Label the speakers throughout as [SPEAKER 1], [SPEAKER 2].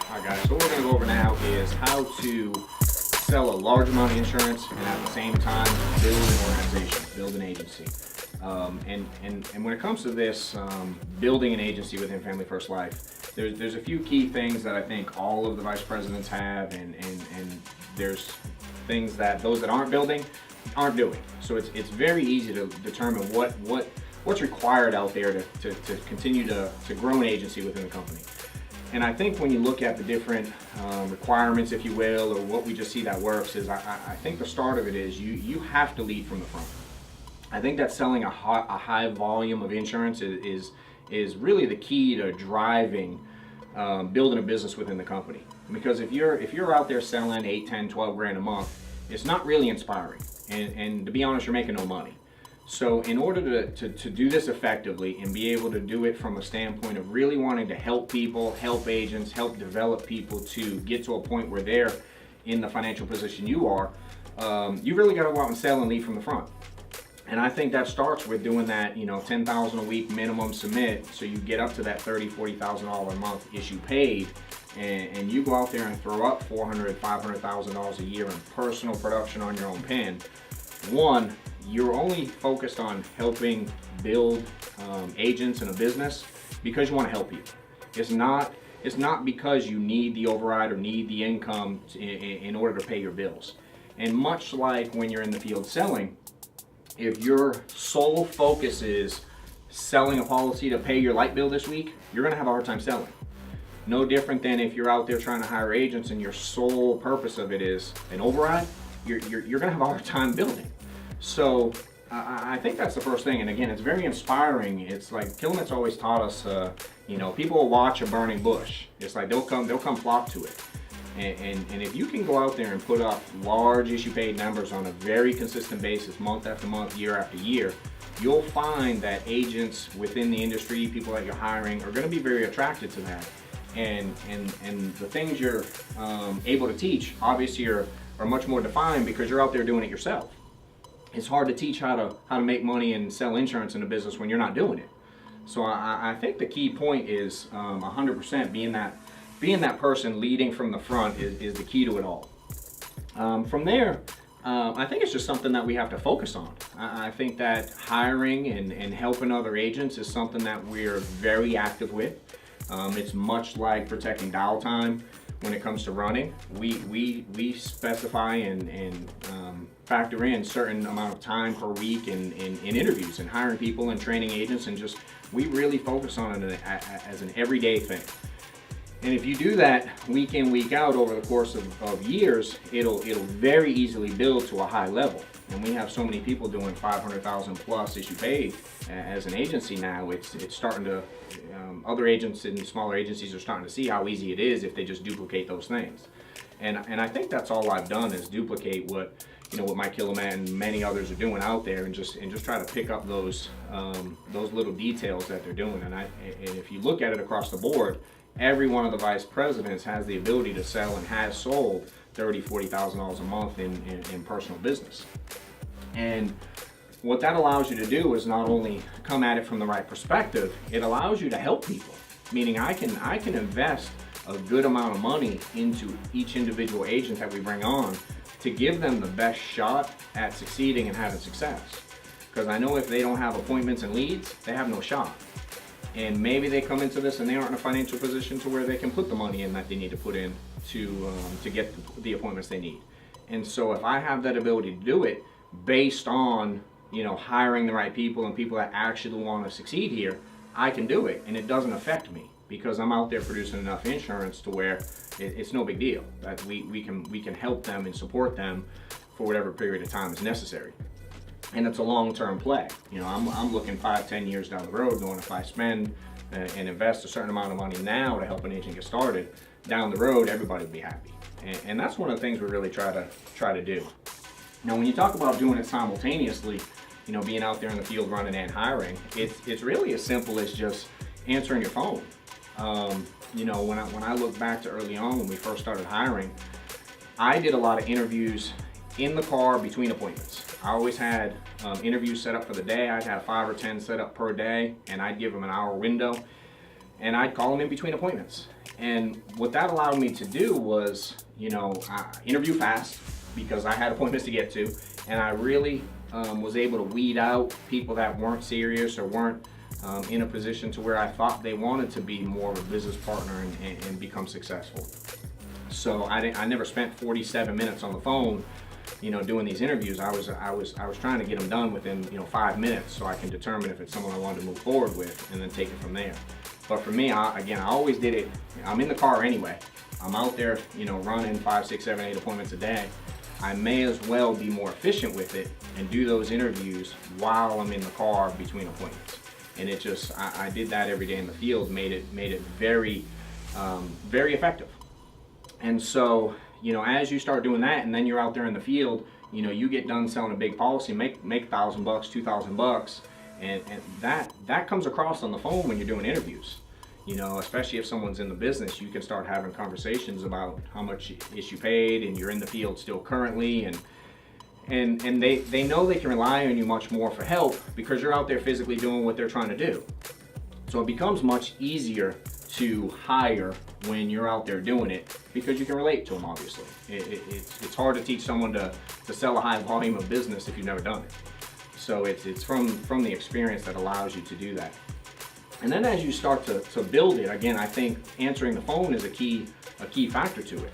[SPEAKER 1] Alright guys, so what we're going to go over now is how to sell a large amount of insurance and at the same time build an organization, build an agency. And when it comes to this, building an agency within Family First Life, there's a few key things that I think all of the vice presidents have, and there's things that those that aren't building aren't doing. So it's very easy to determine what's required out there to continue to grow an agency within the company. And I think when you look at the different requirements, if you will, or what we just see that works, is I think the start of it is you have to lead from the front. I think that selling a high volume of insurance is really the key to driving building a business within the company. Because if you're out there selling 8, 10, 12 grand a month, it's not really inspiring. And to be honest, you're making no money. So in order to do this effectively and be able to do it from a standpoint of really wanting to help people, help agents, help develop people to get to a point where they're in the financial position you are, you really got to go out and sell and lead from the front. And I think that starts with doing that, $10,000 a week minimum submit, so you get up to that $30,000, $40,000 a month issue paid, and you go out there and throw up $400,000, $500,000 a year in personal production on your own pen. One, you're only focused on helping build agents in a business because you want to help people. It's not because you need the override or need the income in order to pay your bills. And much like when you're in the field selling, if your sole focus is selling a policy to pay your light bill this week, you're going to have a hard time selling. No different than if you're out there trying to hire agents and your sole purpose of it is an override, you're going to have a hard time building. So I think that's the first thing. And again, it's very inspiring. It's like Killiman's always taught us, people will watch a burning bush. It's like they'll come flock to it. And if you can go out there and put up large issue paid numbers on a very consistent basis, month after month, year after year, you'll find that agents within the industry, people that you're hiring, are going to be very attracted to that. And the things you're able to teach, obviously, are much more defined because you're out there doing it yourself. It's hard to teach how to make money and sell insurance in a business when you're not doing it. So I think the key point is 100% being that person leading from the front is the key to it all. From there, I think it's just something that we have to focus on. I think that hiring and helping other agents is something that we're very active with. It's much like protecting dial time when it comes to running. We specify and factor in certain amount of time per week in interviews and hiring people and training agents, and just we really focus on it as an everyday thing. And if you do that week in, week out over the course of years, it'll very easily build to a high level. And we have so many people doing 500,000 plus issue paid as an agency now. It's starting to, other agents and smaller agencies are starting to see how easy it is if they just duplicate those things. And I think that's all I've done is duplicate what Mike Killiman and many others are doing out there, and just try to pick up those little details that they're doing. And if you look at it across the board, every one of the vice presidents has the ability to sell and has sold $30,000, $40,000 a month in personal business. And what that allows you to do is not only come at it from the right perspective, it allows you to help people. Meaning I can invest a good amount of money into each individual agent that we bring on to give them the best shot at succeeding and having success. Because I know if they don't have appointments and leads, they have no shot. And maybe they come into this and they aren't in a financial position to where they can put the money in that they need to put in to get the appointments they need. And so if I have that ability to do it based on hiring the right people and people that actually want to succeed here, I can do it, and it doesn't affect me because I'm out there producing enough insurance to where it's no big deal. That we can help them and support them for whatever period of time is necessary. And it's a long-term play. I'm looking 5-10 years down the road, going, if I spend and invest a certain amount of money now to help an agent get started, down the road everybody will be happy. And that's one of the things we really try to do. Now, when you talk about doing it simultaneously, being out there in the field running and hiring, it's really as simple as just answering your phone. When I look back to early on when we first started hiring, I did a lot of interviews in the car between appointments. I always had interviews set up for the day. I'd have 5 or 10 set up per day, and I'd give them an hour window, and I'd call them in between appointments. And what that allowed me to do was, interview fast because I had appointments to get to, and I really was able to weed out people that weren't serious or weren't in a position to where I thought they wanted to be more of a business partner and become successful. So I never spent 47 minutes on the phone, doing these interviews. I was trying to get them done within 5 minutes, so I can determine if it's someone I wanted to move forward with, and then take it from there. But for me, I always did it. I'm in the car anyway. I'm out there, running 5, 6, 7, 8 appointments a day. I may as well be more efficient with it and do those interviews while I'm in the car between appointments. And it just, I did that every day in the field, made it very, very effective. And so, as you start doing that, and then you're out there in the field, you get done selling a big policy, make $1,000, $2,000, and that comes across on the phone when you're doing interviews. Especially if someone's in the business, you can start having conversations about how much is you paid, and you're in the field still currently, and they know they can rely on you much more for help because you're out there physically doing what they're trying to do. So it becomes much easier to hire when you're out there doing it because you can relate to them, obviously. It's hard to teach someone to sell a high volume of business if you've never done it. So it's from the experience that allows you to do that. And then as you start to build it, again, I think answering the phone is a key factor to it.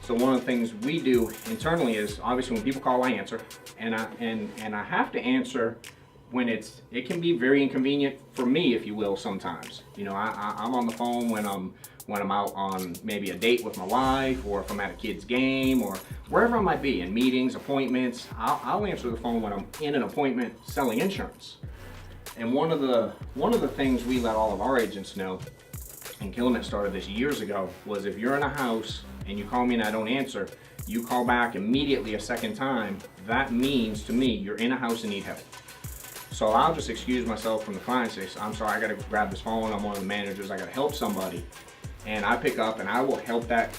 [SPEAKER 1] So one of the things we do internally is, obviously when people call, I answer, and I have to answer when it can be very inconvenient for me, if you will, sometimes. I'm on the phone when I'm out on maybe a date with my wife, or if I'm at a kid's game, or wherever I might be, in meetings, appointments. I'll answer the phone when I'm in an appointment selling insurance. And one of the things we let all of our agents know, and Killing started this years ago, was if you're in a house and you call me and I don't answer, you call back immediately a second time, that means to me you're in a house and need help. So I'll just excuse myself from the client, say, I'm sorry, I gotta grab this phone, I'm one of the managers, I gotta help somebody. And I pick up and I will help that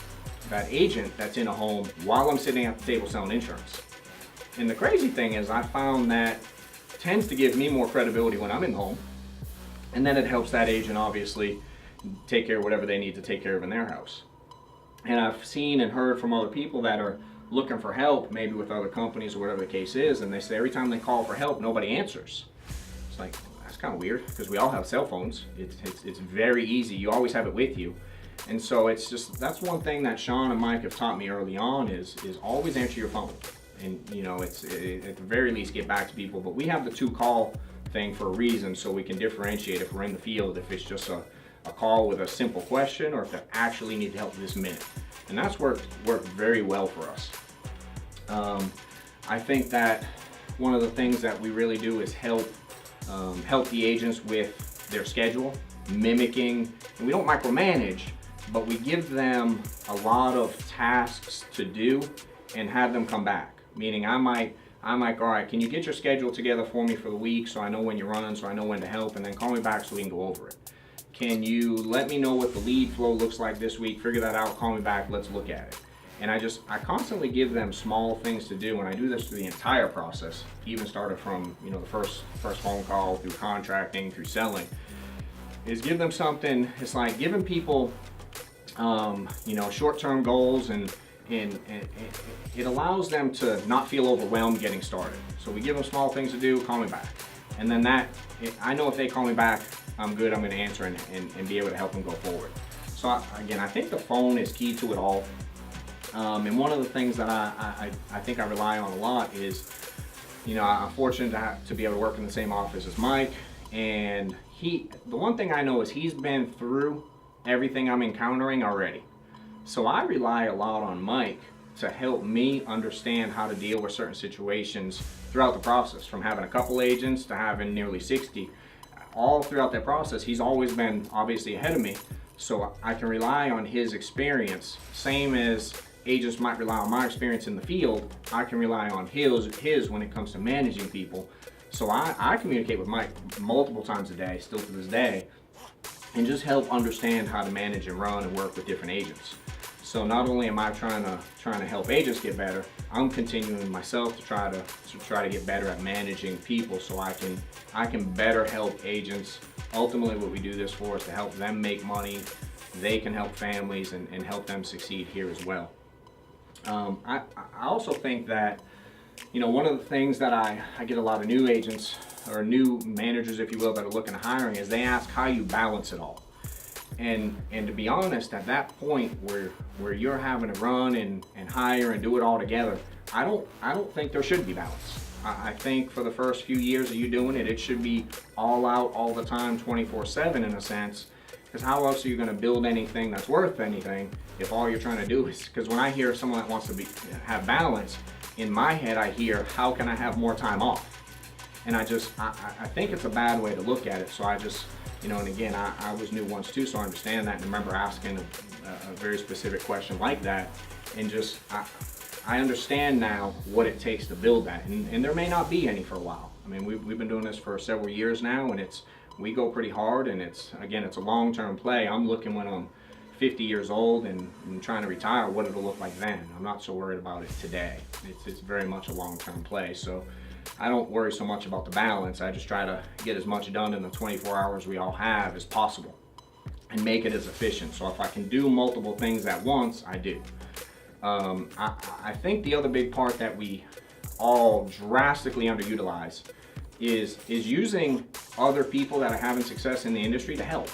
[SPEAKER 1] agent that's in a home while I'm sitting at the table selling insurance. And the crazy thing is, I found that tends to give me more credibility when I'm in the home, and then it helps that agent obviously take care of whatever they need to take care of in their house. And I've seen and heard from other people that are looking for help, maybe with other companies or whatever the case is, and they say every time they call for help, nobody answers. It's like, that's kind of weird, because we all have cell phones. It's very easy. You always have it with you. And so that's one thing that Sean and Mike have taught me early on is always answer your phone. And it's at the very least get back to people. But we have the 2-call thing for a reason, so we can differentiate if we're in the field, if it's just a call with a simple question, or if they actually need help this minute. And that's worked very well for us. I think that one of the things that we really do is help the agents with their schedule, mimicking, and we don't micromanage, but we give them a lot of tasks to do and have them come back. Meaning I'm like, all right, can you get your schedule together for me for the week so I know when you're running, so I know when to help, and then call me back so we can go over it. Can you let me know what the lead flow looks like this week? Figure that out, call me back, let's look at it. And I constantly give them small things to do, and I do this through the entire process, even started from the first phone call, through contracting, through selling, is give them something. It's like giving people short-term goals, and it allows them to not feel overwhelmed getting started. So we give them small things to do, call me back. And then I know if they call me back, I'm good, I'm gonna answer and be able to help them go forward. So I think the phone is key to it all. And one of the things that I think I rely on a lot is, I'm fortunate to be able to work in the same office as Mike, and the one thing I know is he's been through everything I'm encountering already. So I rely a lot on Mike to help me understand how to deal with certain situations throughout the process, from having a couple agents to having nearly 60. All throughout that process, he's always been obviously ahead of me, so I can rely on his experience. Same as agents might rely on my experience in the field, I can rely on his when it comes to managing people. So I communicate with Mike multiple times a day, still to this day, and just help understand how to manage and run and work with different agents.
[SPEAKER 2] So not only am I trying to help agents get better, I'm continuing myself to try to get better at managing people, so I can better help agents. Ultimately, what we do this for is to help them make money. They can help families and help them succeed here as well. I also think that, one of the things that I get a lot of new agents or new managers, if you will, that are looking at hiring, is they ask how you balance it all. And to be honest, at that point where you're having to run and hire and do it all together, I don't think there should be balance. I think for the first few years of you doing it, it should be all out all the time, 24/7 in a sense. Because how else are you going to build anything that's worth anything if all you're trying to do is, because when I hear someone that wants to have balance, in my head I hear, how can I have more time off? And I think it's a bad way to look at it. So I just, and again, I was new once too, so I understand that, and I remember asking a very specific question like that, and just, I understand now what it takes to build that, and there may not be any for a while. I mean, we've been doing this for several years now, and we go pretty hard, and it's a long-term play. I'm looking when I'm 50 years old and trying to retire, what it'll look like then. I'm not so worried about it today. It's very much a long-term play. So I don't worry so much about the balance. I just try to get as much done in the 24 hours we all have as possible and make it as efficient. So if I can do multiple things at once, I do. I think the other big part that we all drastically underutilize is using other people that are having success in the industry to help.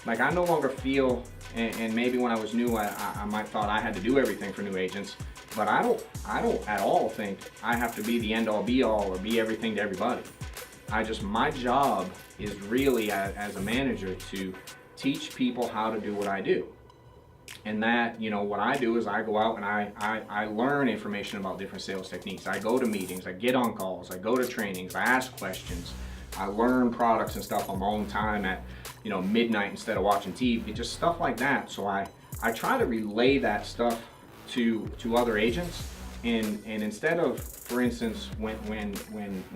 [SPEAKER 2] Like, I no longer feel, and maybe when I was new, I might thought I had to do everything for new agents, but I don't at all think I have to be the end all be all or be everything to everybody. My job is really as a manager to teach people how to do what I do. And that, what I do is I go out and I learn information about different sales techniques. I go to meetings, I get on calls, I go to trainings, I ask questions, I learn products and stuff on my own time at, midnight instead of watching TV, just stuff like that. So I try to relay that stuff to other agents. And instead of, for instance, when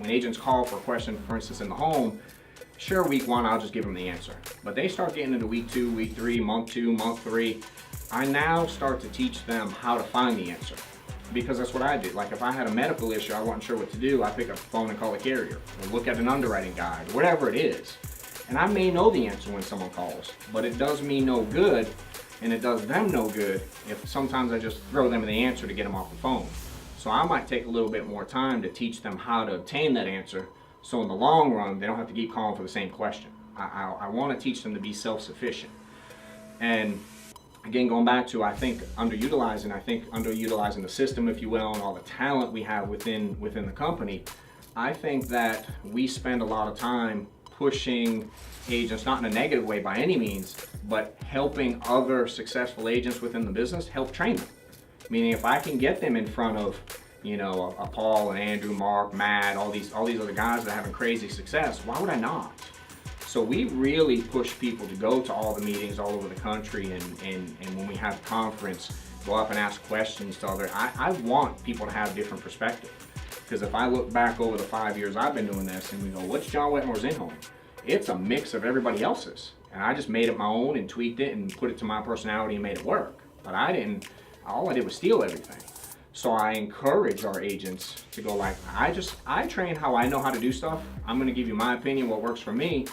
[SPEAKER 2] agents call for a question, for instance, in the home, sure, week one, I'll just give them the answer. But they start getting into week 2, week 3, month 2, month 3. I now start to teach them how to find the answer, because that's what I did. Like, if I had a medical issue, I wasn't sure what to do, I pick up the phone and call the carrier, or look at an underwriting guide, whatever it is. And I may know the answer when someone calls, but it does me no good, and it does them no good if sometimes I just throw them the answer to get them off the phone. So I might take a little bit more time to teach them how to obtain that answer, so in the long run, they don't have to keep calling for the same question. I want to teach them to be self-sufficient. And again, going back to, I think underutilizing the system, if you will, and all the talent we have within the company. I think that we spend a lot of time pushing agents, not in a negative way by any means, but helping other successful agents within the business help train them. Meaning, if I can get them in front of, a Paul and Andrew, Mark, Matt, all these other guys that are having crazy success, why would I not? So we really push people to go to all the meetings all over the country, and when we have a conference, go up and ask questions to other. I want people to have different perspective, because if I look back over the 5 years I've been doing this, and we go, what's John Wetmore's in-home? It's a mix of everybody else's, and I just made it my own and tweaked it and put it to my personality and made it work. But all I did was steal everything. So I encourage our agents to go like, I train how I know how to do stuff. I'm going to give you my opinion, what works for me.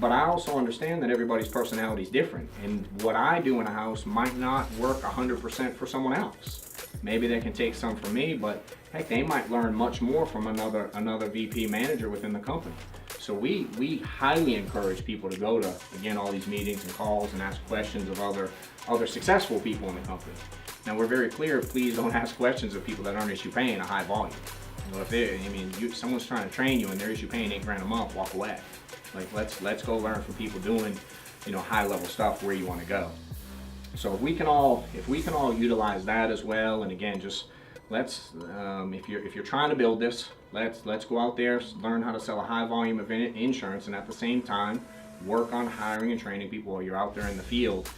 [SPEAKER 2] But I also understand that everybody's personality is different, and what I do in a house might not work 100% for someone else. Maybe they can take some from me, but heck, they might learn much more from another VP manager within the company. So we highly encourage people to go to, again, all these meetings and calls and ask questions of other successful people in the company. Now, we're very clear, please don't ask questions of people that aren't issue paying a high volume. Well, if someone's trying to train you and they're issue paying $8,000 a month, walk away. Like, let's go learn from people doing, high level stuff where you want to go. So if we can all utilize that as well, and again, just if you're trying to build this, let's go out there, learn how to sell a high volume of insurance, and at the same time work on hiring and training people while you're out there in the field,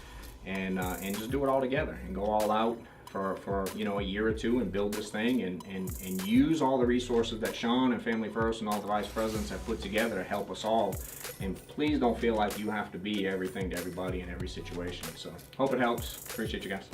[SPEAKER 2] and just do it all together and go all out for you know, a year or two and build this thing and use all the resources that Sean and Family First and all the vice presidents have put together to help us all. And please don't feel like you have to be everything to everybody in every situation. So hope it helps. Appreciate you guys.